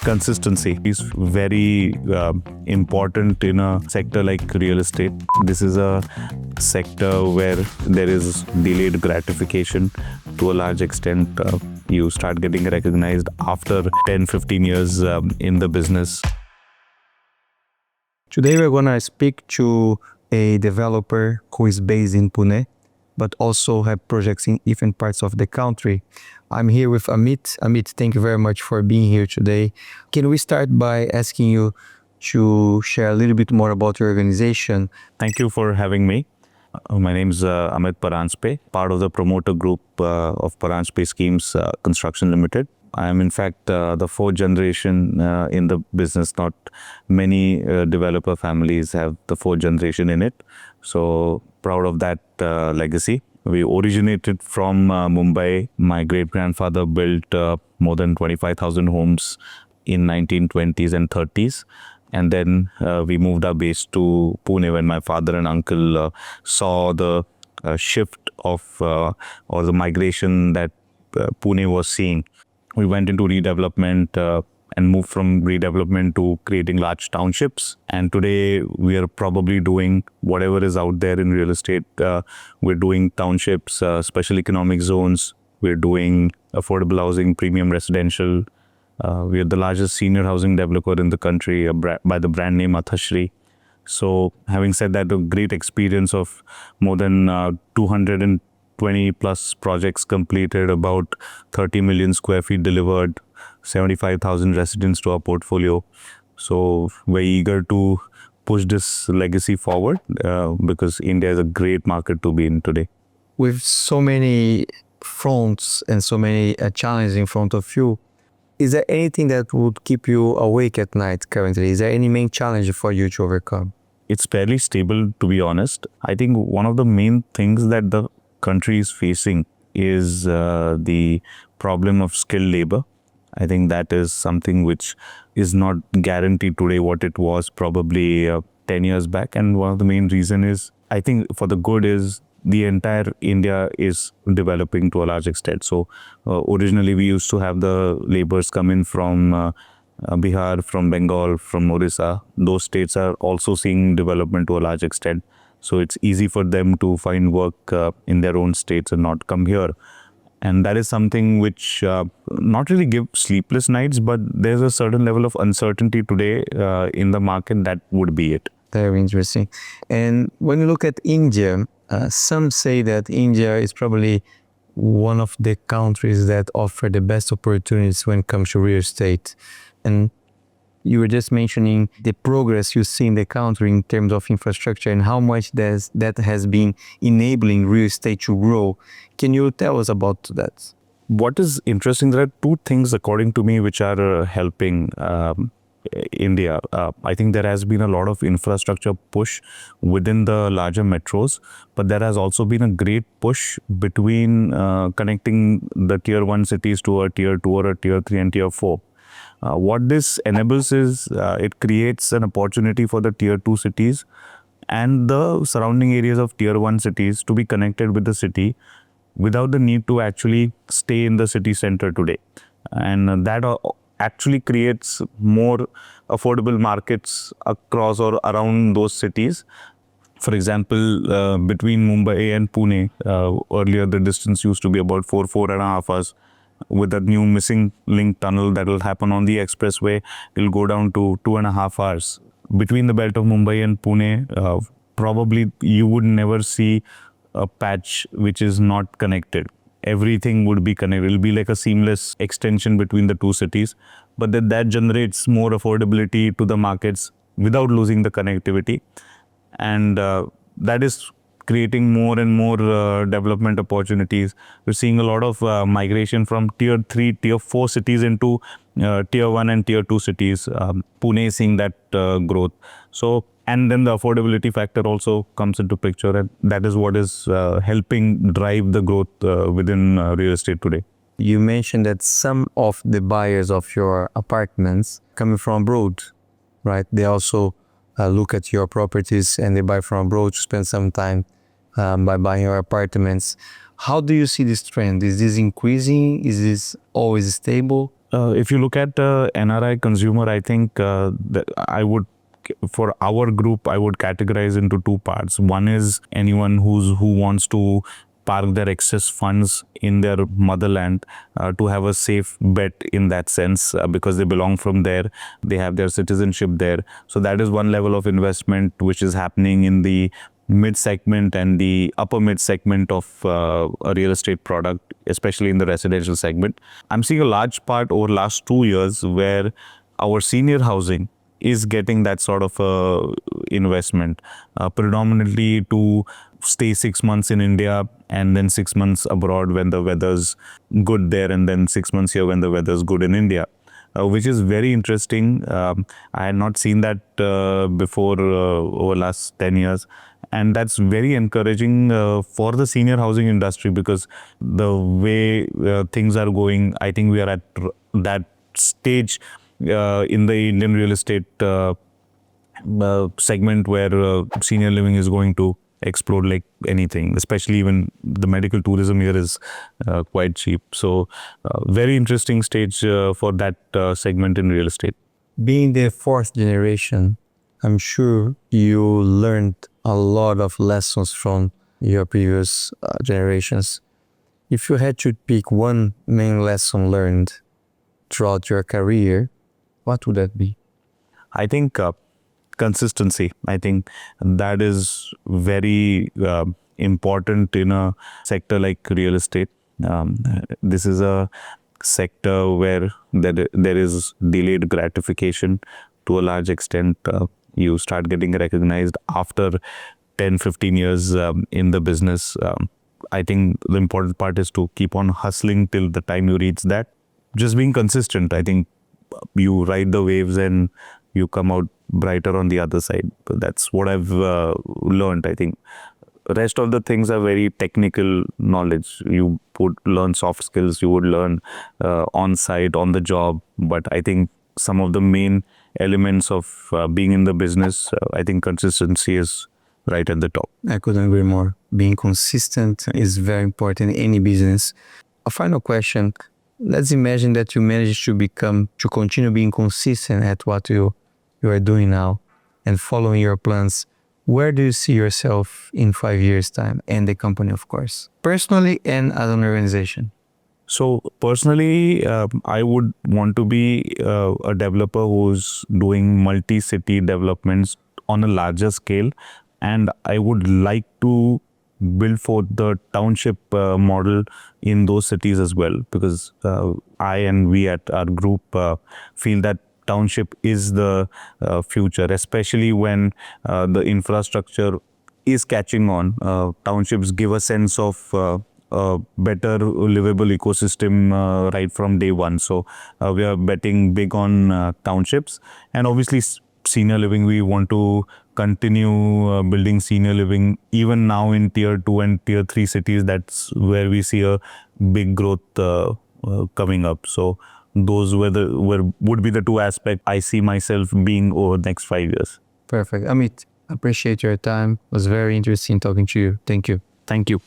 Consistency is very important in a sector like real estate. This is a sector where there is delayed gratification to a large extent. You start getting recognized after 10-15 years in the business. Today we're going to speak to a developer who is based in Pune, but also have projects in different parts of the country. I'm here with Amit. Amit, thank you very much for being here today. Can we start by asking you to share a little bit more about your organization? Thank you for having me. My name is Amit Paranjape, part of the promoter group of Paranjape Schemes Construction Ltd. I am in fact the fourth generation in the business. Not many developer families have the fourth generation in it. So proud of that legacy. We originated from Mumbai. My great-grandfather built more than 25,000 homes in 1920s and 30s. And then we moved our base to Pune when my father and uncle saw the shift of or the migration that Pune was seeing. We went into redevelopment and moved from redevelopment to creating large townships. And today we are probably doing whatever is out there in real estate. We're doing townships, special economic zones. We're doing affordable housing, premium residential. We are the largest senior housing developer in the country by the brand name Athashri. So having said that, a great experience of more than 220 plus projects completed, about 30 million square feet delivered, 75,000 residents to our portfolio. So we're eager to push this legacy forward because India is a great market to be in today. With so many fronts and so many challenges in front of you, is there anything that would keep you awake at night currently? Is there any main challenge for you to overcome? It's fairly stable, to be honest. I think one of the main things that the country is facing is the problem of skilled labor. I think that is something which is not guaranteed today what it was probably 10 years back. And one of the main reason is, I think for the good is, the entire India is developing to a large extent. So originally we used to have the laborers come in from Bihar, from Bengal, from Orissa. Those states are also seeing development to a large extent. So it's easy for them to find work in their own states and not come here. And that is something which not really give sleepless nights, but there's a certain level of uncertainty today in the market. That would be it. Very interesting. And when you look at India, some say that India is probably one of the countries that offer the best opportunities when it comes to real estate. And you were just mentioning the progress you see in the country in terms of infrastructure and how much that has been enabling real estate to grow. Can you tell us about that? What is interesting, there are two things according to me which are helping India. I think there has been a lot of infrastructure push within the larger metros, but there has also been a great push between connecting the tier 1 cities to a tier 2 or a tier 3 and tier 4. What this enables is it creates an opportunity for the tier 2 cities and the surrounding areas of tier 1 cities to be connected with the city without the need to actually stay in the city center today. And that actually creates more affordable markets across or around those cities. For example, between Mumbai and Pune, earlier the distance used to be about 4.5 hours. With the new missing link tunnel that will happen on the expressway, it will go down to 2.5 hours. Between the belt of Mumbai and Pune, probably you would never see a patch which is not connected. Everything would be connected. It will be like a seamless extension between the two cities. But that generates more affordability to the markets without losing the connectivity. And that is creating more and more development opportunities. We're seeing a lot of migration from tier 3, tier 4 cities into tier 1 and tier 2 cities. Pune is seeing that growth. So, and then the affordability factor also comes into picture, and that is what is helping drive the growth within real estate today. You mentioned that some of the buyers of your apartments coming from abroad, right? They also look at your properties and they buy from abroad to spend some time by buying your apartments. How do you see this trend? Is this increasing? Is this always stable? If you look at NRI consumer, I think for our group, I would categorize into two parts. One is anyone who wants to park their excess funds in their motherland to have a safe bet in that sense because they belong from there, they have their citizenship there. So that is one level of investment which is happening in the mid segment and the upper mid segment of a real estate product, especially in the residential segment. I'm seeing a large part over last 2 years where our senior housing is getting that sort of investment, predominantly to stay 6 months in India and then 6 months abroad when the weather's good there, and then 6 months here when the weather's good in India. Which is very interesting. I had not seen that before over last 10 years. And that's very encouraging for the senior housing industry because the way things are going, I think we are at that stage in the Indian real estate segment where senior living is going to explode like anything, especially even the medical tourism here is quite cheap. So very interesting stage for that segment in real estate. Being the fourth generation, I'm sure you learned a lot of lessons from your previous generations. If you had to pick one main lesson learned throughout your career, what would that be? I think consistency. I think that is very important in a sector like real estate. This is a sector where there is delayed gratification to a large extent. You start getting recognized after 10-15 years in the business. I think the important part is to keep on hustling till the time you reach that. Just being consistent. I think you ride the waves and you come out brighter on the other side. That's what I've learned. I think rest of the things are very technical knowledge. You would learn soft skills, you would learn on site, on the job. But I think some of the main elements of being in the business, I think consistency is right at the top. I couldn't agree more. Being consistent is very important in any business. A final question. Let's imagine that you manage to continue being consistent at what you are doing now and following your plans. Where do you see yourself in 5 years' time, and the company, of course, personally and as an organization? So personally, I would want to be a developer who's doing multi-city developments on a larger scale, and I would like to build for the township model in those cities as well, because I and we at our group feel that township is the future, especially when the infrastructure is catching on. Townships give a sense of a better livable ecosystem right from day one. So we are betting big on townships, and obviously senior living. We want to continue building senior living even now in tier 2 and tier 3 cities. That's where we see a big growth coming up. So those would be the two aspects I see myself being over the next 5 years. Perfect. Amit, appreciate your time. It was very interesting talking to you. Thank you. Thank you.